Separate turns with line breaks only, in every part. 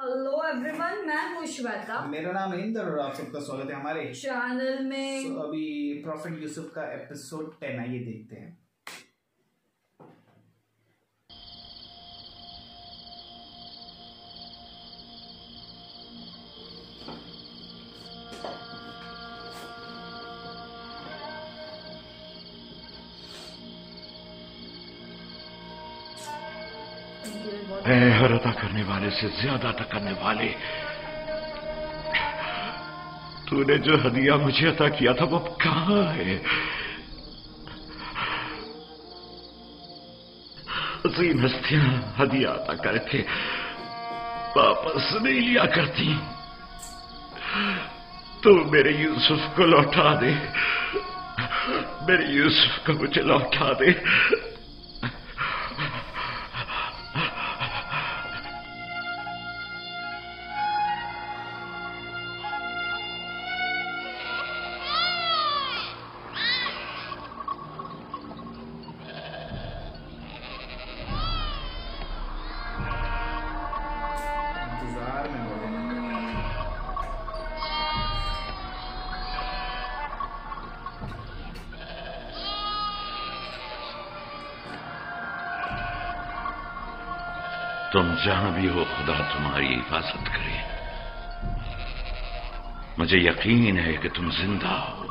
Hello everyone, मैं हूँ श्वेता।
मेरा नाम है इंदर और आप सबका स्वागत है हमारे
चैनल में।
अभी प्रॉफिट यूसुफ का एपिसोड 10 आइए देखते हैं।
हर अदा करने वाले से ज्यादा अदा करने वाले, तूने जो हदिया मुझे अता किया था वो अब कहां है? अजीम हस्तियां हदिया अता करके वापस नहीं लिया करती। तू मेरे यूसुफ को लौटा दे, मेरे यूसुफ को मुझे लौटा दे।
इंतजार में हो
तुम जहां भी हो, खुदा तुम्हारी हिफाजत करे। मुझे यकीन है कि तुम जिंदा हो।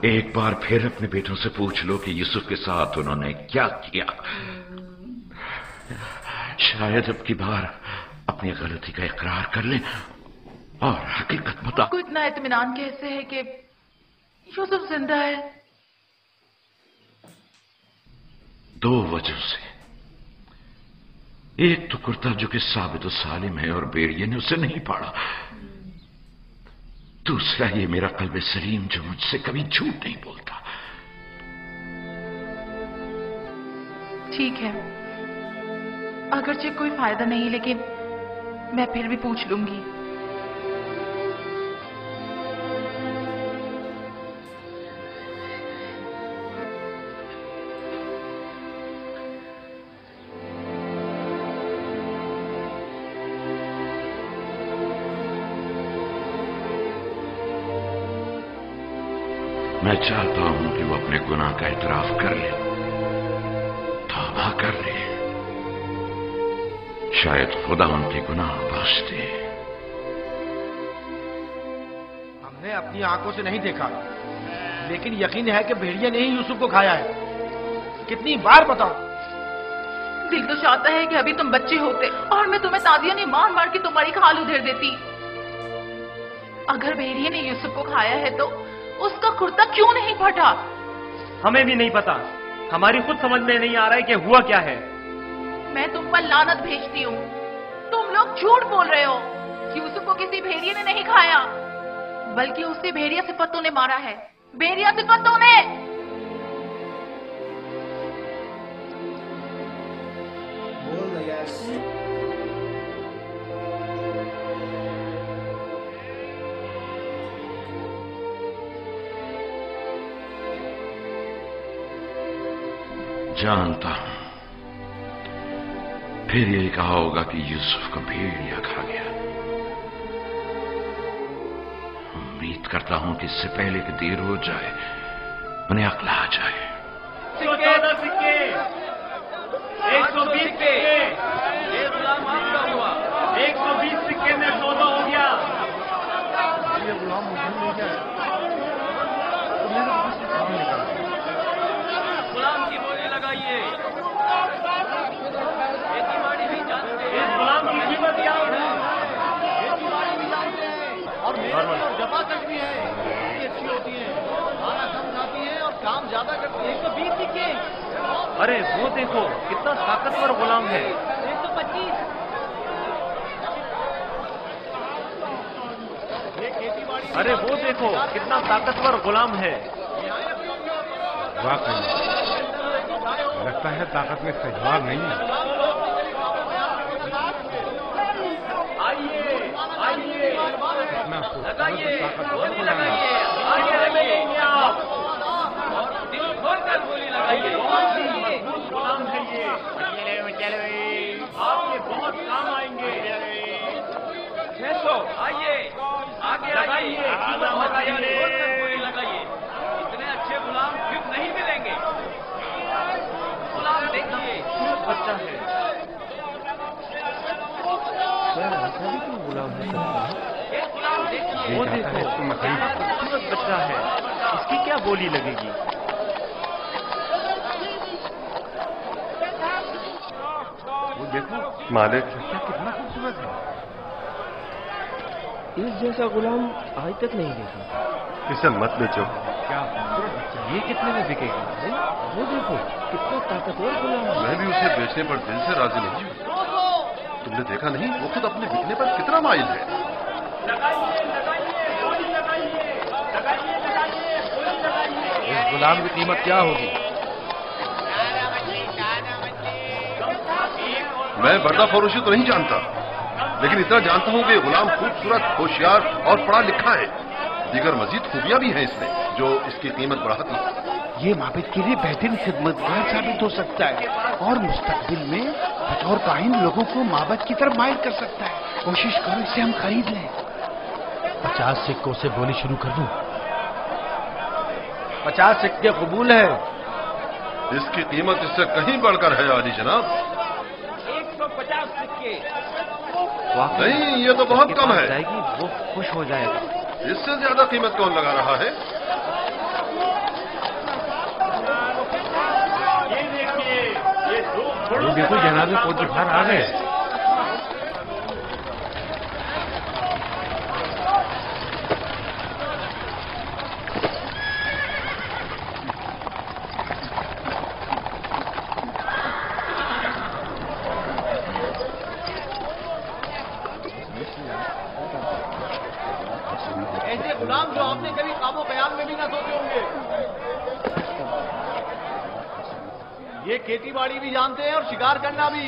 एक बार फिर अपने बेटों से पूछ लो कि यूसुफ के साथ उन्होंने क्या किया। शायद अब की बार अपनी गलती का इकरार कर लें और हकीकत बता।
आपको इतना इत्मीनान कैसे है कि यूसुफ जिंदा है?
2 वजह से। एक तो कुर्ता जो कि साबित सालिम है और बेड़िए ने उसे नहीं पाड़ा। दूसरा ये मेरा कल्बे सलीम जो मुझसे कभी झूठ नहीं बोलता।
ठीक है, अगरचे कोई फायदा नहीं, लेकिन मैं फिर भी पूछ लूंगी।
मैं चाहता हूं कि वो अपने गुनाह का इतराफ कर ले, तौबा कर ले। शायद खुदा उनके गुनाह बख्श दे।
हमने अपनी आंखों से नहीं देखा, लेकिन यकीन है कि भेड़िया ने ही यूसुफ को खाया है। कितनी बार बताओ?
दिल तो चाहता है कि अभी तुम बच्चे होते और मैं तुम्हें ताजिया ने मार मार के तुम्हारी खाल उधेड़ देती। अगर भेड़िए ने यूसुफ को खाया है तो उसका कुर्ता क्यों नहीं फटा?
हमें भी नहीं पता। हमारी खुद समझ में नहीं आ रहा है कि हुआ क्या है।
मैं तुम पर लानत भेजती हूँ। तुम लोग झूठ बोल रहे हो। यूसुफ को किसी भेड़िए ने नहीं खाया, बल्कि उसे भेड़िया सिफतों ने मारा है। भेड़िया सिफतों ने।
बोल दे यार।
जानता हूं फिर यही कहा होगा कि यूसुफ को भेड़िया खा गया। उम्मीद करता हूं कि इससे पहले कि देर हो जाए उन्हें अक्ल आ जाए।
114 सिक्के, 120 सिक्के, ये गुलाम आपका हुआ। 120 सिक्के में सौदा हो गया।
ये गुलाम मुझे नहीं क्या है? तो मेरे को किसी काम निकाल।
गुलाम की बोली लगाइए। इस गुलाम की कीमत क्या है?
और मेरे जमाकश भी है, ये अच्छी होती है, खाना कम खाती है और काम ज्यादा करती है। 120 सिक्के।
अरे वो देखो कितना ताकतवर गुलाम है।
125।
अरे वो देखो कितना ताकतवर गुलाम है।
वाकई लगता है ताकत में सहवाग नहीं है।
लगाइए, गोली लगाइए, आगे लगाइए आप, दिल खोलकर गोली लगाइए। मजबूत गुलाम है ये, आपके बहुत काम आएंगे। 600 आइए, आगे लगाइए, गोली लगाइए। इतने अच्छे गुलाम फिर नहीं मिलेंगे। गुलाम देखिए, बच्चा है।
वो देखो, खूबसूरत बच्चा है, इसकी क्या बोली लगेगी?
वो देखो मालिक, बच्चा कितना खूबसूरत है।
इस जैसा गुलाम आज तक नहीं देखा।
इसे मत बेचो।
क्या खूबसूरत बच्चा,
ये कितने में बिकेगा? वो देखो कितना ताकतवर गुलाम है।
मैं भी उसे बेचने पर दिल से राजी नहीं हूँ। तुमने देखा नहीं, वो खुद अपने बिकने पर कितना माइल है।
इस गुलाम की कीमत क्या होगी?
मैं बर्दा फरोशी तो नहीं जानता, लेकिन इतना जानता हूँ कि गुलाम खूबसूरत, होशियार और पढ़ा लिखा है। दीगर मजीद खूबियां भी हैं इसमें जो इसकी कीमत बढ़ाती है।
ये माबिद के लिए बेहतरीन खिदमतगार साबित हो सकता है और मुस्तकबिल में बतौर काहिन लोगों को माबद की तरफ माइल कर सकता है। कोशिश करो इसे हम खरीद लें।
50 सिक्कों से बोली शुरू कर दूं? 50 सिक्के कबूल है।
इसकी कीमत इससे कहीं बढ़कर है आली जनाब।
150 सिक्के।
नहीं, ये तो बहुत कम है।
जाएगी, वो खुश हो जाएगा।
इससे ज्यादा कीमत कौन लगा रहा है?
ये देखिए, ये दो
वो देखो जनाबे फौज बाहर आ गए। ऐसे गुलाम जो आपने कभी काबू कयाम में भी ना सोचे होंगे। ये खेती बाड़ी भी जानते हैं और शिकार करना भी।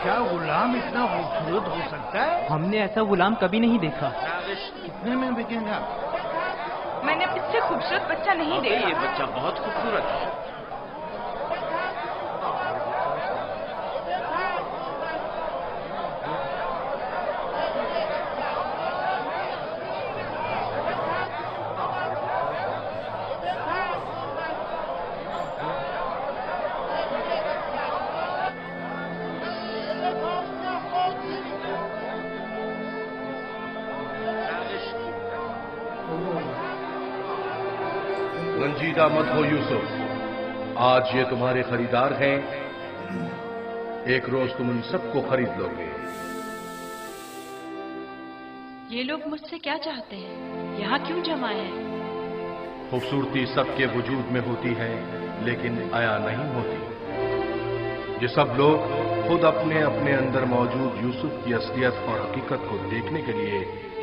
क्या गुलाम इतना खूबसूरत हो सकता है?
हमने ऐसा गुलाम कभी नहीं देखा।
कितने में बिकेगा?
मैंने इससे खूबसूरत बच्चा नहीं देखा।
ये बच्चा बहुत खूबसूरत है।
रंजीदा मत हो यूसुफ, आज ये तुम्हारे खरीदार हैं। एक रोज तुम उन सबको खरीद लोगे।
ये लोग मुझसे क्या चाहते हैं? यहाँ क्यों जमा है?
खूबसूरती सबके वजूद में होती है, लेकिन आया नहीं होती। ये सब लोग खुद अपने अपने अंदर मौजूद यूसुफ की असलियत और हकीकत को देखने के लिए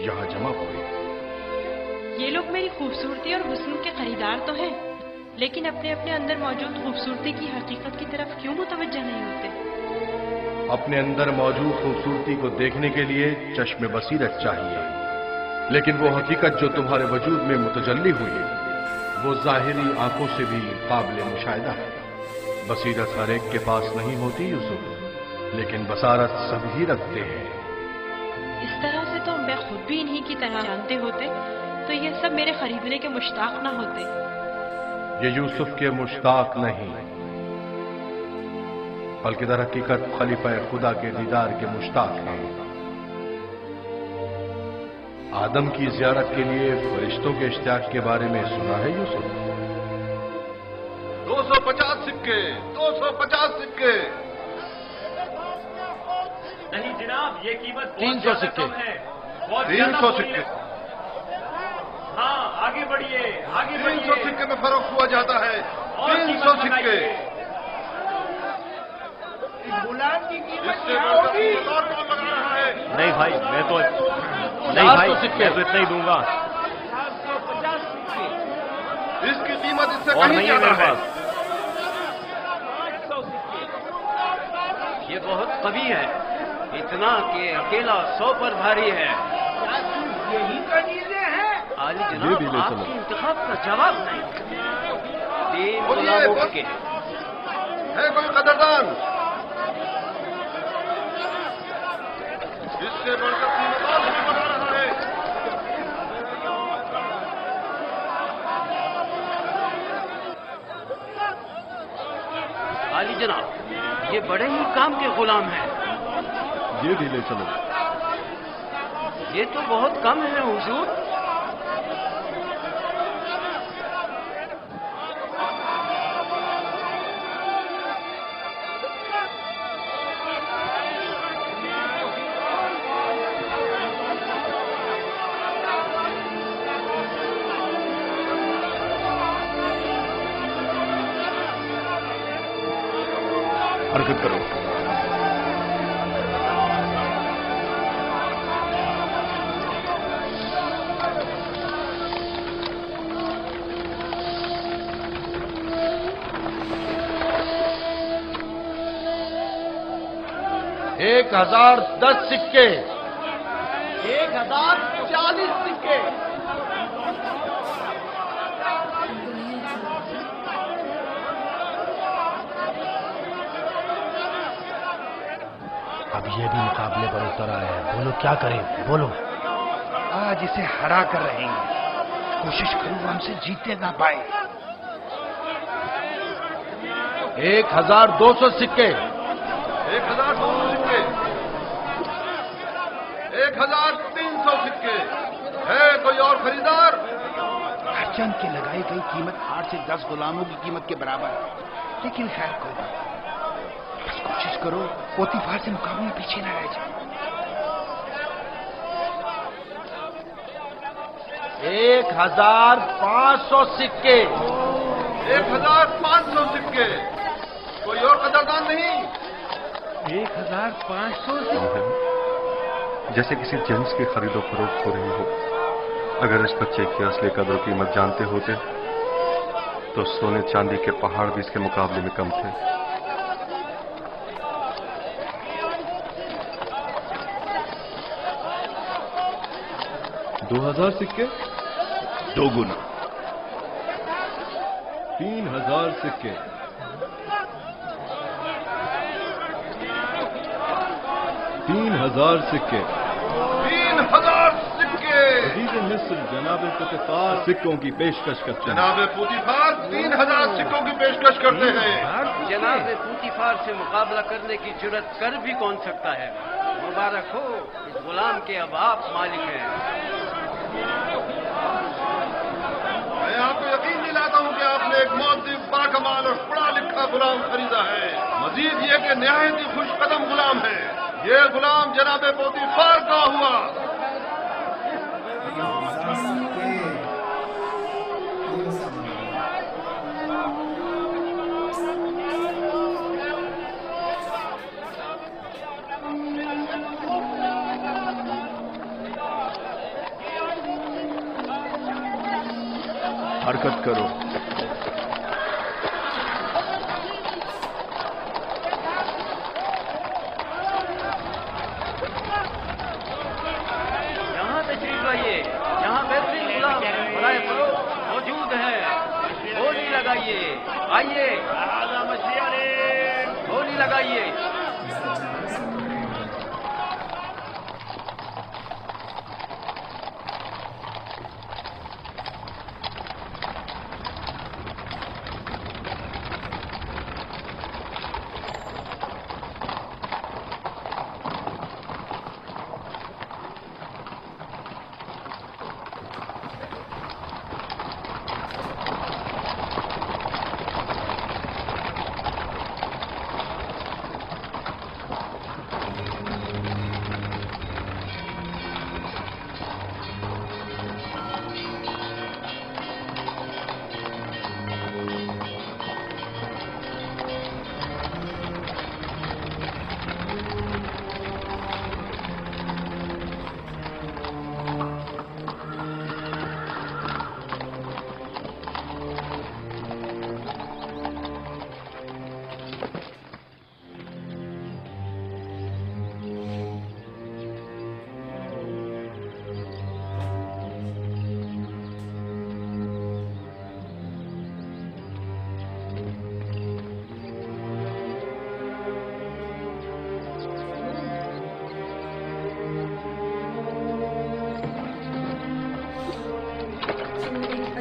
यहाँ जमा हुए।
ये लोग मेरी खूबसूरती और हुस्न के खरीदार तो हैं, लेकिन अपने अपने अंदर मौजूद खूबसूरती की हकीकत की तरफ क्यों मुतवज्जह नहीं होते?
अपने अंदर मौजूद खूबसूरती को देखने के लिए चश्मे बसीरत चाहिए, लेकिन वो हकीकत जो तुम्हारे वजूद में मुतजल्ली हुई वो जाहिरी आंखों से भी काबिल मुशाहिदा है। बसीरत हर एक के पास नहीं होती यूसुफ, लेकिन बसारत सभी रखते हैं।
इस तरह से तो मैं खुद भी इन्हीं की तरह जानते होते तो ये सब मेरे खरीदने के मुश्ताक ना होते।
ये यूसुफ के मुश्ताक नहीं, बल्कि दर हकीकत खलीफा खुदा के दीदार के मुश्ताक हैं। आदम की ज़ियारत के लिए फरिश्तों के इश्तियाक के बारे में सुना है यूसुफ?
250 सिक्के, 250 सिक्के।
नहीं जनाब, ये कीमत
300 सिक्के।
बहुत
300 सिक्के।
हाँ, आगे बढ़िए, आगे
300
बढ़िए।
सिक्के में फर्क हुआ जाता है।
और
300
कीमत
सिक्के।
लगाइए।
गुलाम की कीमत क्या होगी? और कौन लगा रहा है?
नहीं भाई, मैं तो इतना ही दूंगा।
इसकी कीमत इससे
और
कहीं
नहीं है
ज्यादा
मेरे
है।
पास।
ये बहुत कवि है, इतना कि अकेला 100 पर भारी है।
यही कनीजे हैं।
आली
ये
जनाब,
भी ले चलो।
आपके इंतखाब का जवाब नहीं। 3
बोलिए,
गुलामों
बोल-
के
है कोई कदरदान? इससे बढ़कर कीमत और नहीं बढ़ा रहा है।
आली जनाब, ये बड़े ही काम के गुलाम हैं।
ये भी ले चलो।
ये तो बहुत कम है हुजूर।
हरकत करो।
एक 1010 सिक्के। 1040 सिक्के।
अब ये भी मुकाबले पर उतर आया है। बोलो क्या करें, बोलो। आज इसे हरा कर रहेंगे। कोशिश करूँ वो हमसे जीते ना पाए।
1200 सिक्के।
1200 सिक्के। 1300 सिक्के। है कोई और खरीदार?
हरचंद की लगाई गई कीमत 8 से 10 गुलामों की कीमत के बराबर है। लेकिन खैर कोई बात नहीं। बस कोशिश करो पोतीफार से मुकाबले में पीछे ना रह जाए।
1500 सिक्के।
1500 सिक्के। कोई और कदरदान नहीं?
1500 जैसे किसी जेंट्स की खरीदो फरोख्त हो रही हो। अगर इस बच्चे की असली कदर कीमत जानते होते तो सोने चांदी के पहाड़ भी इसके मुकाबले में कम थे। 2000 सिक्के।
2 गुना।
3000 सिक्के। 3000 सिक्के।
3000 सिक्के।
मिस्र जनाब पुतीफार सिक्कों की पेशकश करते हैं।
जनाब पुतीफार 3000 सिक्कों की पेशकश करते हैं।
जनाब पुतीफार से मुकाबला करने की जुर्रत कर भी कौन सकता है। मुबारक हो, इस गुलाम के अब आप मालिक हैं।
मैं आपको यकीन दिलाता हूं कि आपने एक मौद्दिब, बाकमाल और पढ़ा लिखा गुलाम खरीदा है। मजीद ये कि निहायत ही खुशकदम गुलाम है। ये गुलाम जनाब पोतीफार का हुआ।
हरकत करो।
यहाँ तशरीफ लाइए, यहाँ बेहतरीन गुलाम बराए फरोख्त मौजूद है। होली लगाइए, आइए होली लगाइए।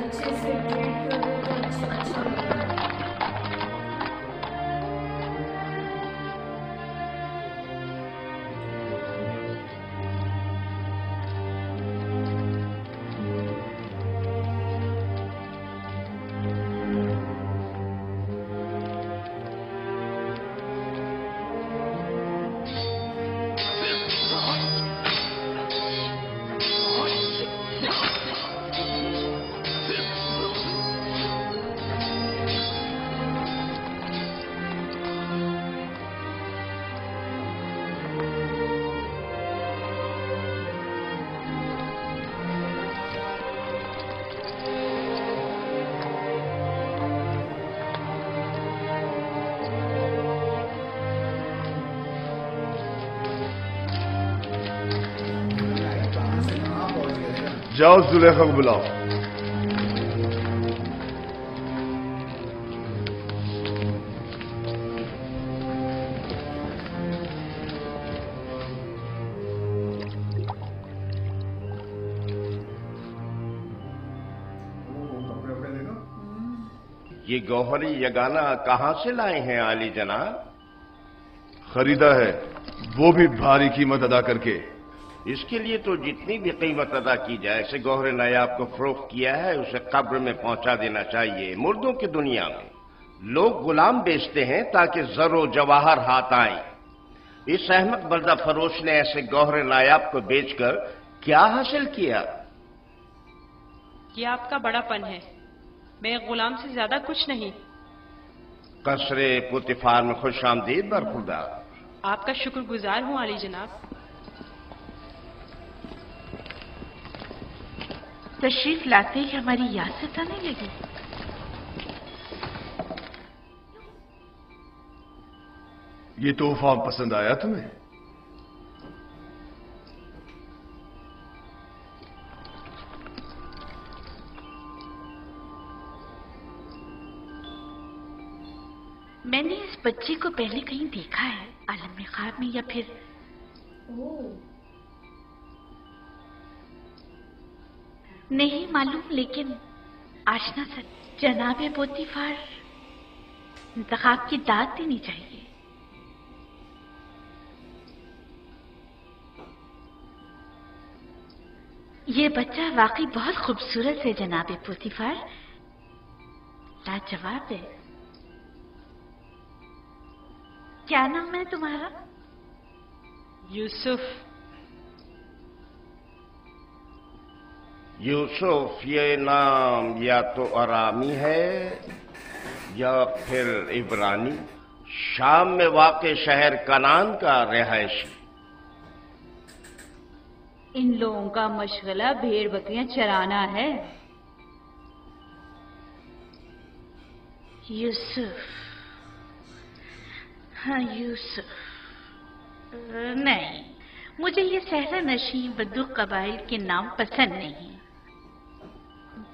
अच्छे से ट्रीट कर दे तो अच्छा लगेगा।
जाओ जुलेखा को बुलाओ।
ये गौहरी यगाना कहां से लाए हैं आली जनाब?
खरीदा है, वो भी भारी कीमत अदा करके।
इसके लिए तो जितनी भी कीमत अदा की जाए, ऐसे गौहरे नायाब को फरोख्त किया है उसे कब्र में पहुंचा देना चाहिए। मुर्दों की दुनिया में लोग गुलाम बेचते हैं ताकि जरो जवाहर हाथ आए। इस अहमक बर्दा फरोश ने ऐसे गौहरे नायाब को बेचकर क्या हासिल किया?
ये आपका बड़ापन है, मैं गुलाम से ज्यादा कुछ नहीं।
कसरे पुतिफार में खुश आमदीद बरखुरदार।
आपका शुक्रगुजार हूं आली जनाब।
तशरीफ लाते ही हमारी याद सताने लगी।
ये तोहफा पसंद आया तुम्हें?
मैंने इस बच्चे को पहले कहीं देखा है, आलम ख्वाब में या फिर। नहीं मालूम, लेकिन आशना सर जनाबे पोतीफार इंतखाब की दाद देनी चाहिए। ये बच्चा वाकई बहुत खूबसूरत है जनाबे पोतीफार, लाजवाब है। क्या नाम है तुम्हारा?
यूसुफ।
यूसुफ ये नाम या तो अरामी है या फिर इब्रानी, शाम में वाक़े शहर कनान का रिहायशी।
इन लोगों का मशगला भेड़ बकरियां चराना है।
यूसुफ, हाँ यूसुफ। नहीं, मुझे ये सहरा नशी बद्दू कबाइल के नाम पसंद नहीं,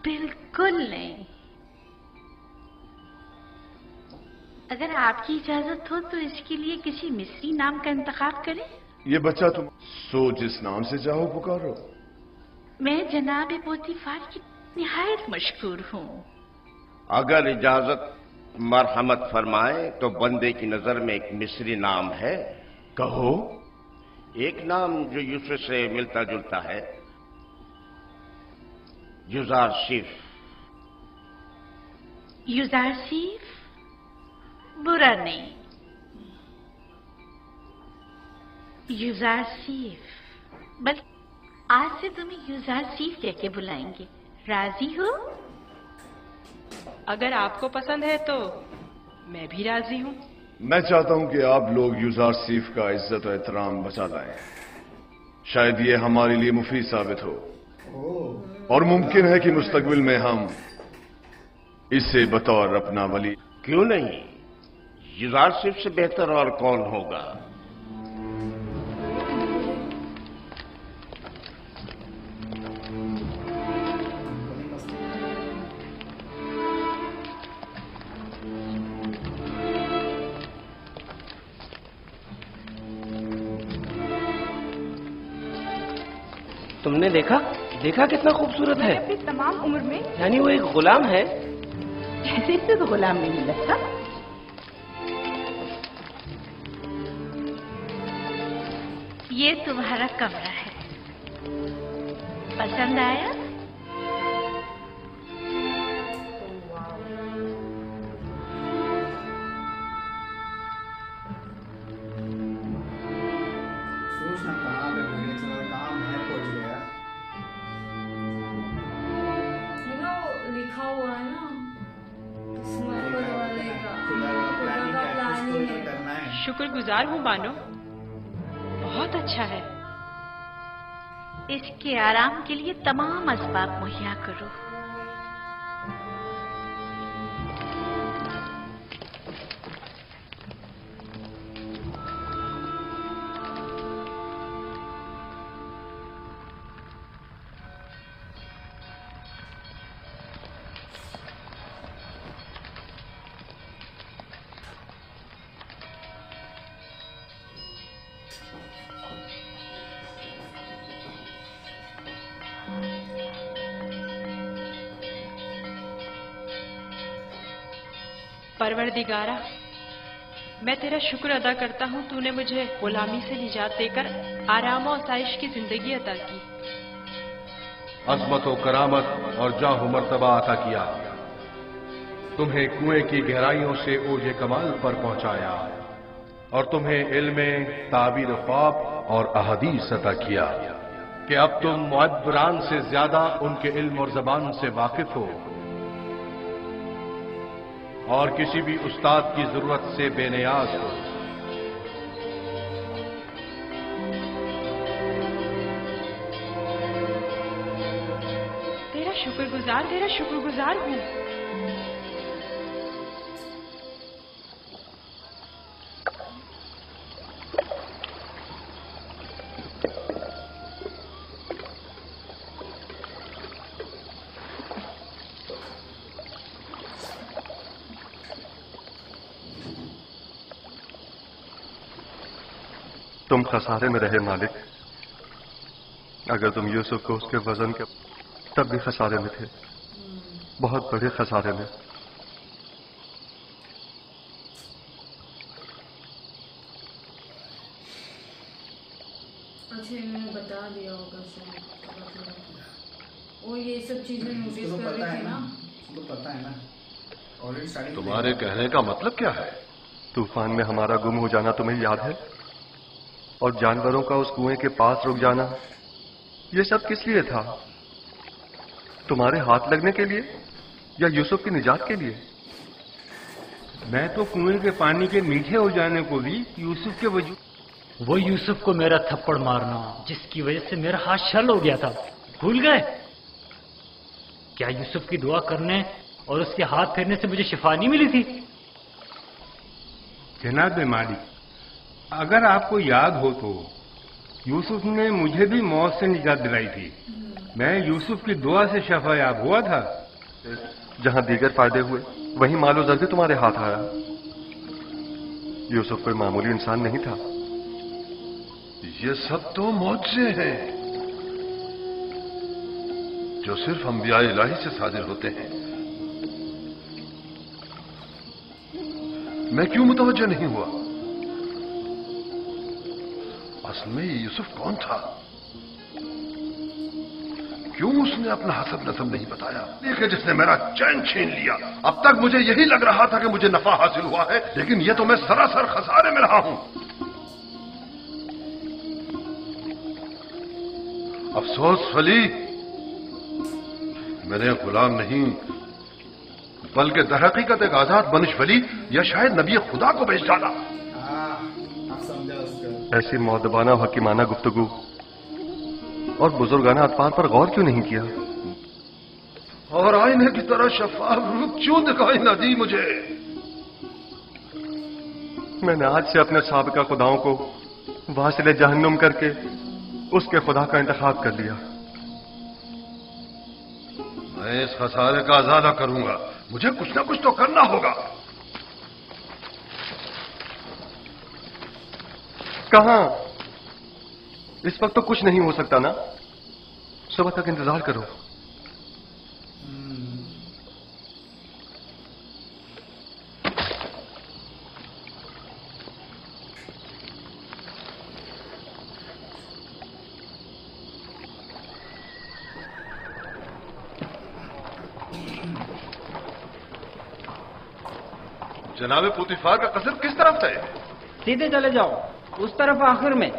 बिल्कुल नहीं। अगर आपकी इजाजत हो तो इसके लिए किसी मिस्री नाम का इंतखाब करें।
ये बच्चा तुम सो जिस नाम से चाहो पुकारो।
मैं जनाब पोतीफार की निहायत मशकूर हूँ।
अगर इजाजत मरहमत फरमाए तो बंदे की नजर में एक मिस्री नाम है।
कहो।
एक नाम जो यूसुफ से मिलता जुलता है, युजारसीफ।
युजारसीफ बुरा नहीं। युजारसीफ, बस आज से तुम्हें युजारसीफ कह के बुलाएंगे। राजी हो?
अगर आपको पसंद है तो मैं भी राजी हूँ।
मैं चाहता हूं कि आप लोग युजारसीफ का इज्जत और एहतराम बचा लाएं। शायद ये हमारे लिए मुफीद साबित हो, और मुमकिन है कि मुस्तकबिल में हम इसे बतौर अपना वली।
क्यों नहीं, युजारसीफ से बेहतर और कौन होगा।
तुमने देखा देखा कितना खूबसूरत है।
अपनी तमाम उम्र में
यानी वो एक गुलाम है।
जैसे इसे तो गुलाम नहीं लगता।
ये तुम्हारा कमरा है, पसंद आया?
सोचना कहाँ पे भेड़िया चला, कहाँ मैं पहुंच गया।
लिखा हुआ है ना, किस्मत वाले का,
खुदा का प्लानिंग है, करना है।
शुक्रगुजार हूँ बानो, बहुत अच्छा है।
इसके आराम के लिए तमाम असबाब मुहैया करो।
परवरदिगारा, मैं तेरा शुक्र अदा करता हूँ, तूने मुझे गुलामी से निजात देकर आराम और आसाइश की जिंदगी अता की।
अज़मत व करामत और जाह मर्तबा अता किया, तुम्हें कुएं की गहराइयों से ओजे कमाल पर पहुंचाया और तुम्हें इल्म ताबीर ख्वाब और अहदीस अता किया कि अब तुम मुअब्बरान से ज्यादा उनके इल्म और जबान से वाकिफ हो और किसी भी उस्ताद की जरूरत से बेनियाज हो।
तेरा शुक्रगुजार हूँ।
तुम खसारे में रहे मालिक। अगर तुम यूसुफ को उसके वजन के तब भी खसारे में थे, बहुत बड़े खसारे में।
अच्छा, मैंने बता दिया होगा सर, वो ये सब चीजें नोटिस कर रही थी ना।
तो पता है ना ऑलरेडी।
तुम्हारे कहने का मतलब क्या है?
तूफान में हमारा गुम हो जाना तुम्हें याद है? और जानवरों का उस कुएं के पास रुक जाना, ये सब किस लिए था? तुम्हारे हाथ लगने के लिए या यूसुफ की निजात के लिए?
मैं तो कुएं के पानी के मीठे हो जाने को भी यूसुफ के वजूद।
वो यूसुफ को मेरा थप्पड़ मारना जिसकी वजह से मेरा हाथ छल हो गया था, भूल गए? क्या यूसुफ की दुआ करने और उसके हाथ फेरने से मुझे शिफा नहीं मिली थी?
जनाब मालिक, अगर आपको याद हो तो यूसुफ ने मुझे भी मौत से निजात दिलाई थी। मैं यूसुफ की दुआ से शफायाब हुआ था।
जहां दीगर फायदे हुए वहीं मालो जर भी तुम्हारे हाथ आया। यूसुफ कोई मामूली इंसान नहीं था।
ये सब तो मौजे हैं जो सिर्फ अंबिया इलाही से सादिर होते हैं। मैं क्यों मुतवज्जो नहीं हुआ? असल में यूसुफ कौन था? क्यों उसने अपना हसब नसब नहीं बताया? देखिए, जिसने मेरा चैन छीन लिया। अब तक मुझे यही लग रहा था कि मुझे नफा हासिल हुआ है, लेकिन यह तो मैं सरासर खसारे में रहा हूं। अफसोस फली, मेरे गुलाम नहीं बल्कि दरहकीकत एक आजाद बनिश वली या शायद नबी खुदा को बेच डाला।
ऐसी मौदबाना हकीमाना गुफ्तगू और बुजुर्गाना अतवार पर गौर क्यों नहीं किया?
और आईने की तरह शफाफ रूप क्यों दिखाई न दी मुझे?
मैंने आज से अपने साबिका खुदाओं को वासिले जहन्नुम करके उसके खुदा का इंतखाब कर लिया।
मैं इस खसारे का अजाला करूंगा। मुझे कुछ ना कुछ तो करना होगा।
कहां? इस वक्त तो कुछ नहीं हो सकता ना? सुबह तक इंतजार करो।
जनाबे पुतिफार का कसर किस तरफ है?
सीधे चले जाओ, उस तरफ आखिर में।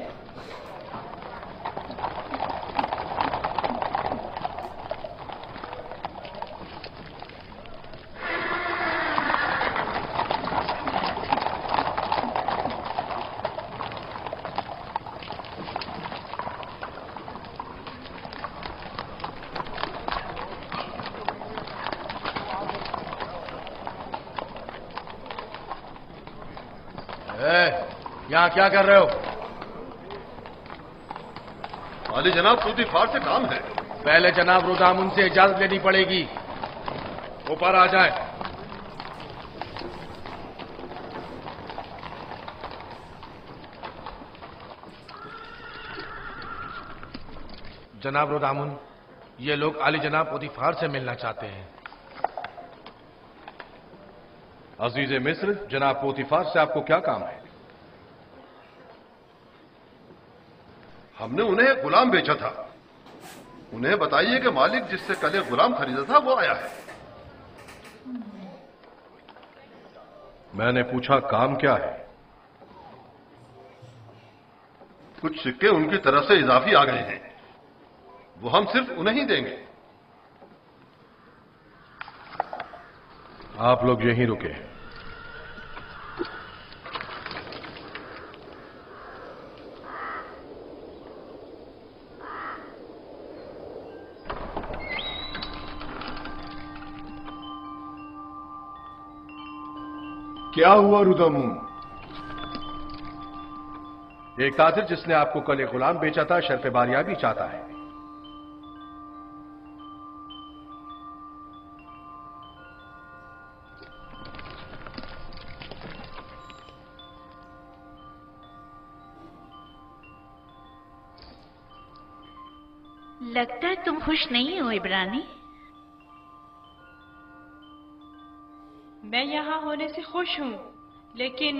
यहाँ क्या कर रहे हो?
वाली जनाब पुतिफार से काम है।
पहले जनाब रुदामुन से इजाजत लेनी पड़ेगी। ऊपर आ जाए। जनाब रुदामुन, ये लोग आली जनाब पुतिफार से मिलना चाहते हैं।
अजीज मिस्र, जनाब पोतीफार से आपको क्या काम है?
हमने उन्हें एक गुलाम बेचा था। उन्हें बताइए कि मालिक जिससे कल एक गुलाम खरीदा था वो आया है।
मैंने पूछा काम क्या है?
कुछ सिक्के उनकी तरफ से इजाफी आ गए हैं, वो हम सिर्फ उन्हें ही देंगे।
आप लोग यहीं रुके।
क्या हुआ रुदामुन?
एक ताजिर जिसने आपको कल एक गुलाम बेचा था शर्फ बारियाबी चाहता है।
लगता है तुम खुश नहीं हो इब्रानी।
मैं यहाँ होने से खुश हूँ, लेकिन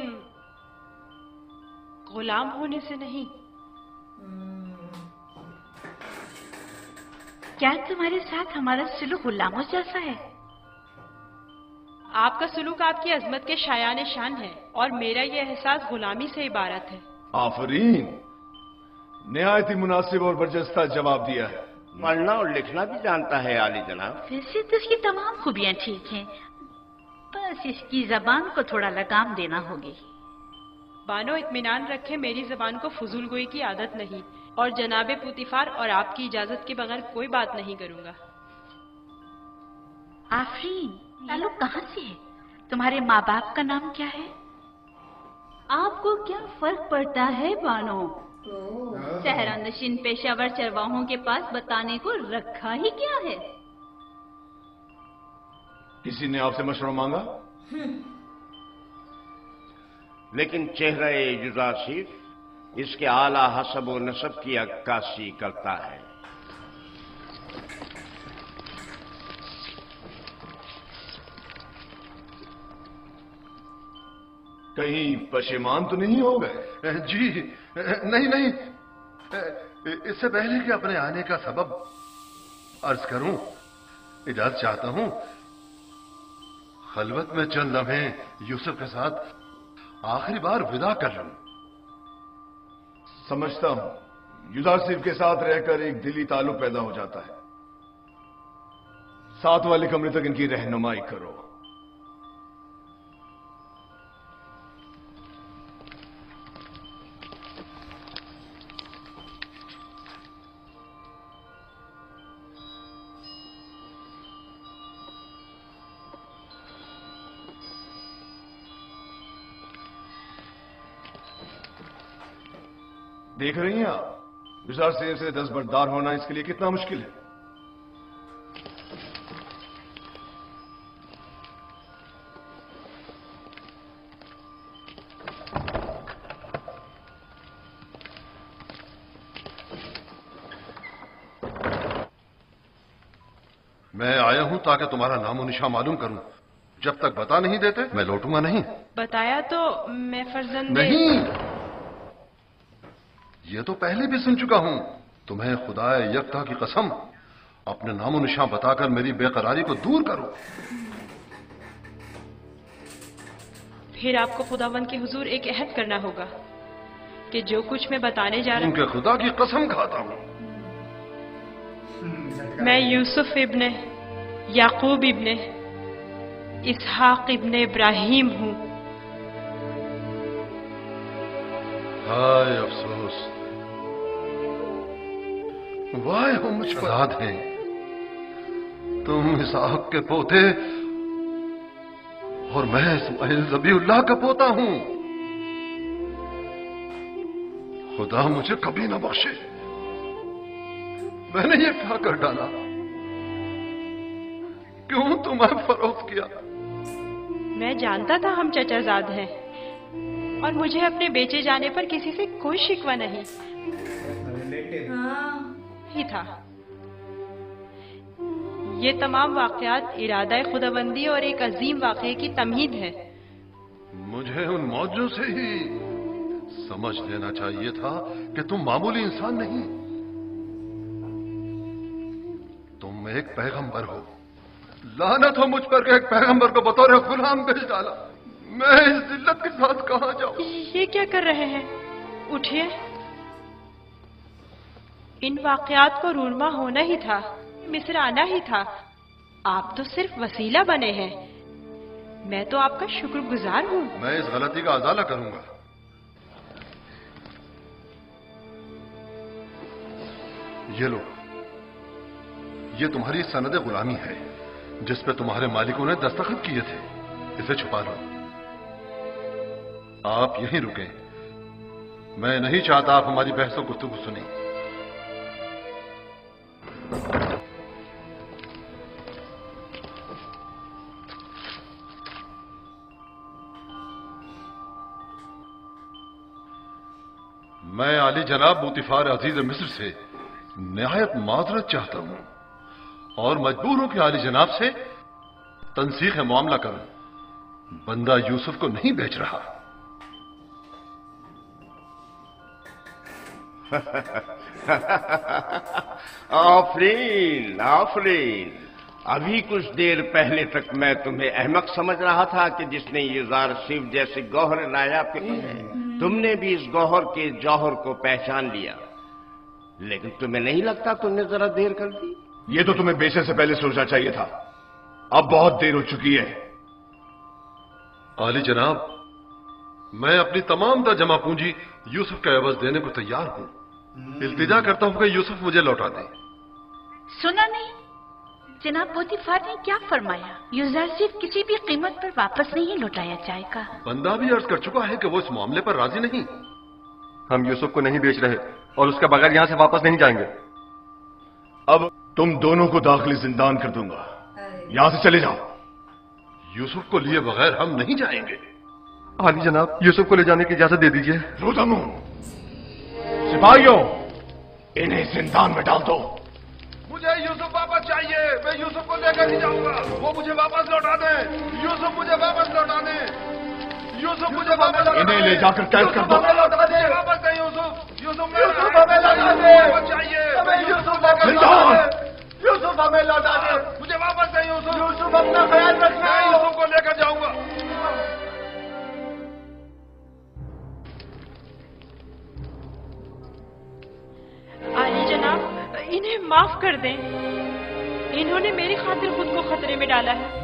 गुलाम होने से नहीं।
क्या तुम्हारे साथ हमारा सुलूक गुलामों जैसा है?
आपका सुलूक आपकी अजमत के शायान शान है और मेरा ये एहसास गुलामी से इबारत है।
आफरीन, निहायत ही मुनासिब और बरजस्ता जवाब दिया है।
पढ़ना और लिखना भी जानता है आली जनाब।
वैसे तो इसकी तमाम खूबियां ठीक हैं, बस इसकी जबान को थोड़ा लगाम देना होगी।
बानो इत्मीनान रखे, मेरी जबान को फजूल गोई की आदत नहीं और जनाबे पुतिफार और आपकी इजाजत के बगैर कोई बात नहीं करूंगा।
आफरीन, ताल्लुक कहाँ से है? तुम्हारे माँ बाप का नाम क्या है? आपको क्या फर्क पड़ता है बानो? सहरा नशीन पेशावर चरवाहों के पास बताने को रखा ही क्या है?
किसी ने आपसे मशवरा मांगा?
लेकिन चेहरा जुज़ासिफ इसके आला हसब व नसब की अक्कासी करता है।
कहीं पशेमान तो नहीं हो गए? जी नहीं नहीं, इससे पहले कि अपने आने का सबब अर्ज करूं, इजाजत चाहता हूं खलवत में चंद लम्हे यूसुफ के साथ आखिरी बार विदा कर लूं। समझता हूं युदासिफ के साथ रहकर एक दिली ताल्लुक पैदा हो जाता है। साथ वाले कमरे तक इनकी रहनुमाई करो। देख रही हैं आप, विजार से दस्तबरदार होना इसके लिए कितना मुश्किल है।
मैं आया हूं ताकि तुम्हारा नामो निशान मालूम करूं। जब तक बता नहीं देते मैं लौटूंगा नहीं।
बताया तो मैं फर्जंदे
नहीं, ये तो पहले भी सुन चुका हूं। तुम्हें खुदाए यकता की कसम, अपने नामो निशान बताकर मेरी बेकरारी को दूर करो।
फिर आपको खुदावंद के हुजूर एक अहद करना होगा कि जो कुछ मैं बताने जा रहा हूं,
उनके खुदा की कसम खाता हूं,
मैं यूसुफ इब्ने याकूब इब्ने इसहाक इब्ने इब्राहिम हूं।
हाय अफसोस, वाह हो मुझ पर याद है। तुम इसहाक के पोते और मैं इस्माइल ज़बीउल्लाह का पोता हूं। खुदा मुझे कभी ना बख्शे, मैंने ये क्या कर डाला? क्यों तुम्हें फरोख्त किया?
मैं जानता था हम चचाजाद हैं और मुझे अपने बेचे जाने पर किसी से कोई शिकवा नहीं ही था। ये तमाम वाकयात इरादा खुदाबंदी और एक अजीम वाक़े की तमहीद है।
मुझे उन मौजों से ही समझ लेना चाहिए था कि तुम मामूली इंसान नहीं, तुम एक पैगंबर हो। लानत हो मुझ पर कि एक पैगंबर को बतौर गुलाम भेज डाला। मैं इस जिल्लत के साथ कहां जाऊं?
ये क्या कर रहे हैं? उठिए, इन वाकयात को रूनमा होना ही था, मिस्र आना ही था। आप तो सिर्फ वसीला बने हैं। मैं तो आपका शुक्रगुजार हूं।
मैं इस गलती का अजाला करूंगा। ये लो, ये तुम्हारी सनद गुलामी है जिस पे तुम्हारे मालिकों ने दस्तखत किए थे। इसे छुपा लो। आप यहीं रुकें, मैं नहीं चाहता आप हमारी बहस और गुफ्तगू सुने। मैं आली जनाब बूतिफार अजीज मिस्र से निहायत माजरत चाहता हूं और मजबूर हूं कि आली जनाब से तनसीख मामला करूं। बंदा यूसुफ को नहीं बेच रहा।
आफरीन आफरीन, अभी कुछ देर पहले तक मैं तुम्हें अहमक समझ रहा था कि जिसने ये जार शिव जैसे गौहर नायाब के तुमने भी इस गौहर के जौहर को पहचान लिया। लेकिन तुम्हें नहीं लगता तुमने जरा देर कर दी?
ये तो तुम्हें बेचने से पहले सोचना चाहिए था। अब बहुत देर हो चुकी है।
आली जनाब, मैं अपनी तमाम जमा पूंजी यूसुफ का एवज देने को तैयार हूं। इल्तिजा करता हूं कि यूसुफ मुझे लौटा दे।
सुना नहीं जनाब पोतीफार ने क्या फरमाया? यूसुफ किसी भी कीमत पर वापस नहीं लौटाया जाएगा।
बंदा भी अर्ज कर चुका है कि वो इस मामले पर राजी नहीं।
हम यूसुफ को नहीं बेच रहे और उसके बगैर यहां से वापस नहीं जाएंगे।
अब तुम दोनों को दाखिली जिंदान कर दूंगा। यहां से चले जाओ।
यूसुफ को लिए बगैर हम नहीं जाएंगे।
आली जनाब, यूसुफ को ले जाने की इजाजत दे दीजिए।
रोदमू, सिपाहियों, इन्हें जिंदान में डाल दो।
मुझे यूसुफ वापस चाहिए। मैं यूसुफ को लेकर ही जाऊंगा। वो मुझे वापस लौटा दे। यूसुफ मुझे वापस लौटा दे। यूसुफ मुझे वापस लौटा दे।
इन्हें ले जाकर कैद कर दो।
लौटा दे। वापस दे यूसुफ। यूसुफ हमें लौटा दे। चाहिए हमें यूसुफ यूसुफ हमें लौटा दे। मुझे वापस दे यूसुफ। यूसुफ अपना ख्याल रखना। यूसुफ को लेकर जाऊंगा।
आली जनाब, इन्हें माफ कर दें। इन्होंने मेरी खातिर खुद को खतरे में डाला है।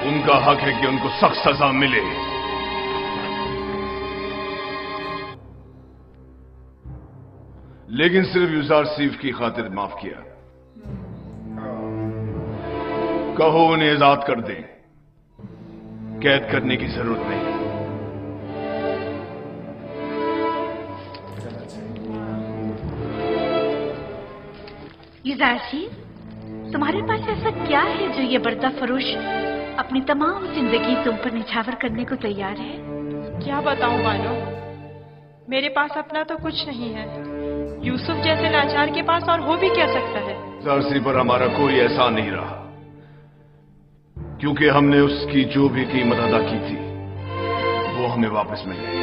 उनका हक है कि उनको सख्त सजा मिले। लेकिन सिर्फ यूजार सीफ की खातिर माफ किया। कहो उन्हें आजाद कर दें। कैद करने की जरूरत नहीं।
यूजारशीफ, तुम्हारे पास ऐसा क्या है जो ये बर्दा फरोश अपनी तमाम जिंदगी तुम पर निछावर करने को तैयार है?
क्या बताऊं बानो, मेरे पास अपना तो कुछ नहीं है। यूसुफ जैसे लाचार के पास और हो भी क्या सकता है।
जर्सी पर हमारा कोई एहसान नहीं रहा, क्योंकि हमने उसकी जो भी कीमत अदा की थी वो हमें वापस मिल गई।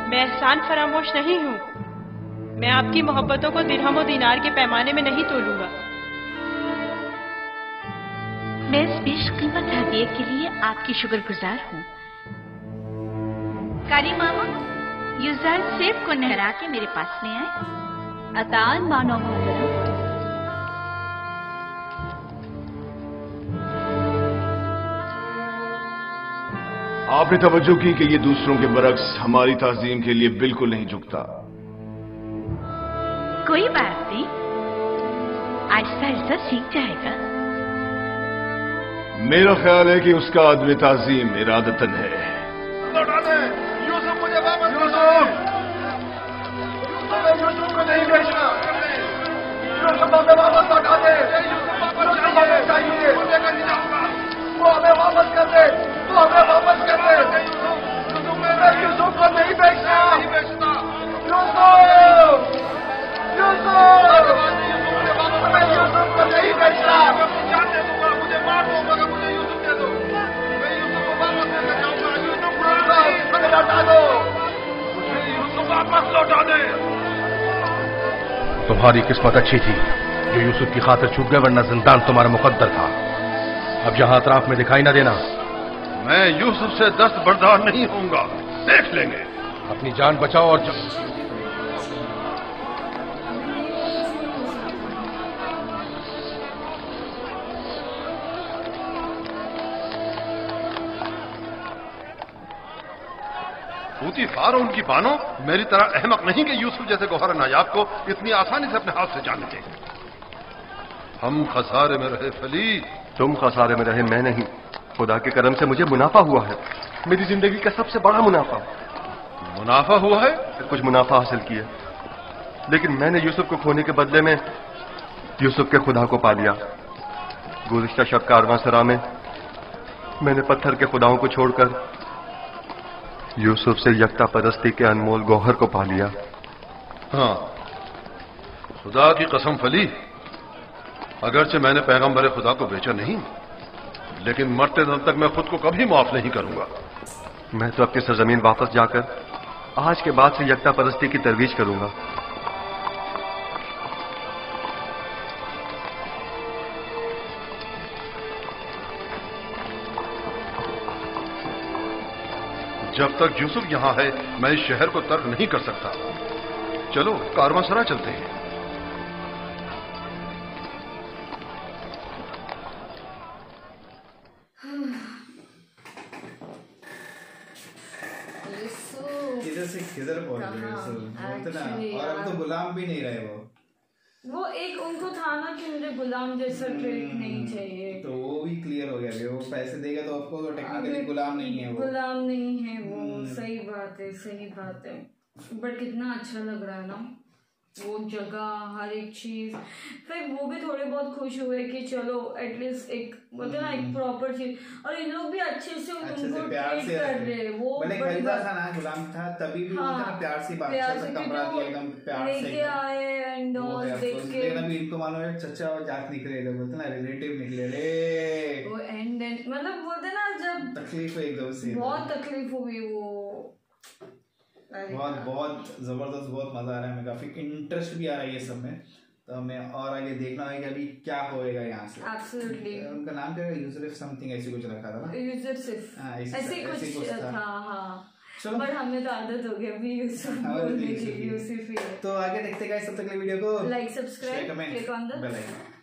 मैं एहसान फरामोश नहीं हूँ। मैं आपकी मोहब्बतों को दिरहम और दीनार के पैमाने में नहीं तोलूंगा।
मैं इस बेशकीमत हदिये के लिए आपकी शुक्रगुजार हूँ। कारी मामा, युज़ार सेब को नहरा के मेरे पास ले आए। अतान मानो मोहतरम।
आपने तवज्जो की कि ये दूसरों के बरक्स हमारी ताज़ीम के लिए बिल्कुल नहीं झुकता।
कोई बात नहीं, आहिस्ता आहिस्ता सीख जाएगा।
मेरा ख्याल है कि उसका अदब ताज़ीम इरादतन है।
लौटा दे यूसुफ, मुझे वापस लौटा दे। यूसुफ को नहीं बेचना। यूसुफ हमें वापस लौटा दे। यूसुफ हमें चाहिए। वो हमें वापस कर दे। वो हमें वापस कर दे। यूसुफ को नहीं बेचना। यूसुफ, यूसुफ, हमें यूसुफ को नहीं बेचना। जान दे दूंगा, मुझे मार दो मगर मुझे यूसुफ दे दो। मैं यूसुफ को वापस लेकर जाऊंगा। यूसुफ हमें लौटा दो। मुझे यूसुफ वापस लौटा दे।
तुम्हारी किस्मत अच्छी थी जो यूसुफ की खातिर छूट गए, वरना जिंदान तुम्हारा मुकद्दर था। अब यहां अतराफ में दिखाई ना देना।
मैं यूसुफ से दस्त बरदार नहीं होऊंगा, देख लेंगे।
अपनी जान बचाओ और
पूतीफार और उनकी बानो मेरी तरह अहमक नहीं कि यूसुफ जैसे गौहर नायाब को इतनी आसानी से अपने हाथ से जाने देंगे। हम खसारे में रहे फली।
तुम खसारे में रहे, मैं नहीं। खुदा के करम से मुझे मुनाफा हुआ है, मेरी जिंदगी का सबसे बड़ा मुनाफा।
मुनाफा हुआ है?
कुछ मुनाफा हासिल किया, लेकिन मैंने यूसुफ को खोने के बदले में यूसुफ के खुदा को पा लिया। गुज़िश्ता शब कारवांसरा में मैंने पत्थर के खुदाओं को छोड़कर यूसुफ से यकता परस्ती के अनमोल गौहर को पा लिया।
हाँ, खुदा की कसम फली, अगरचे मैंने पैगंबर खुदा को बेचा नहीं, लेकिन मरते दम तक मैं खुद को कभी माफ नहीं करूंगा।
मैं तो अपनी सरजमीन वापस जाकर आज के बाद से यकता परस्ती की तरवीज करूंगा।
जब तक यूसुफ यहां है मैं इस शहर को तर्क नहीं कर सकता। चलो कारवांसरा चलते हैं।
किधर से किधर पहुंच गए बोलते ना, और अब तो गुलाम भी नहीं रहे
वो एक उनको था ना कि मुझे गुलाम जैसा ट्रीट नहीं चाहिए,
तो वो भी क्लियर हो गया। वो पैसे देगा तो आपको तो टेक्निकली गुलाम नहीं है वो।
गुलाम नहीं है वो। सही बात है, सही बात है। बट कितना अच्छा लग रहा है ना वो जगह, हर एक चीज। फिर वो भी थोड़े बहुत खुश हुए कि चलो एटलीस्ट एक बोलते ना एक प्रॉपर चीज, और इन लोग भी अच्छे से उनको
प्यार से
कर रहे हैं। वो
खरीदा था ना, गुलाम था तभी भी प्यार से कमरा दिया, एकदम प्यार से
लेके आए एंड ऑल देख के।
अभी इनको मानो है चचा और जात निकले, बोलते ना रिलेटिव निकले रे
वो एंड मतलब बोलते ना जब
तकलीफ है एकदम से,
बहुत तकलीफ हुई वो।
बहुत बहुत जबरदस्त, बहुत मजा आ रहा है। हमें काफी इंटरेस्ट भी आ रहा है ये सब में, तो हमें और आगे देखना है कि अभी क्या होएगा यहाँ से।
एब्सोल्युटली।
उनका नाम क्या है? यूसुफ समथिंग ऐसी कुछ रखा था ना,
यूसुफ ऐसे कुछ था। हाँ
चलो,
पर हमें तो आदत हो गई अभी यूसुफ बोलने की। यूसुफ ही है।
तो आगे देखते गए। सब तक वीडियो को
like, subscribe, click on the
bell icon.